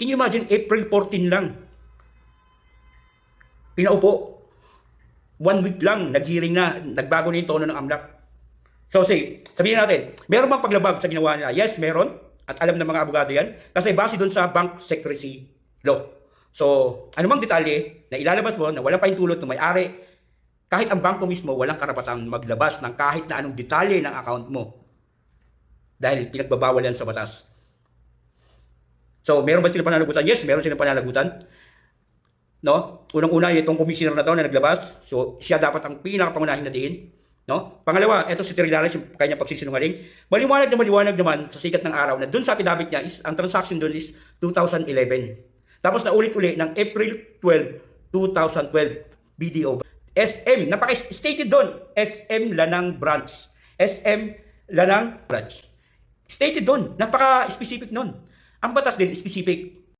Can you imagine, April 14 lang. Pinaupo. 1 week lang, nag-hearing na, nagbago na yung tono ng AMLAC. So say, sabihin natin, meron bang paglabag sa ginawa nila? Yes, meron. At alam ng mga abogado yan. Kasi base doon sa bank secrecy law. So, anumang detalye na ilalabas mo na walang pahintulot ng may-ari, kahit ang bangko mismo, walang karapatang maglabas ng kahit na anong detalye ng account mo. Dahil pinagbabawal yan sa batas. So, meron ba silang pananagutan? Yes, meron silang pananagutan. No? Unang-una, itong commissioner na to na naglabas. So, siya dapat ang pinakapangunahin na diin. No? Pangalawa, ito si Trillanes, yung kanyang pagsisinungaling. Maliwanag naman sa sikat ng araw na dun sa affidavit niya, ang transaction dun is 2011. Tapos na ulit-uli ng April 12, 2012, BDO. SM, napaka-stated doon, SM Lanang Branch. SM Lanang Branch. Stated doon, napaka-specific nun. Ang batas din, specific.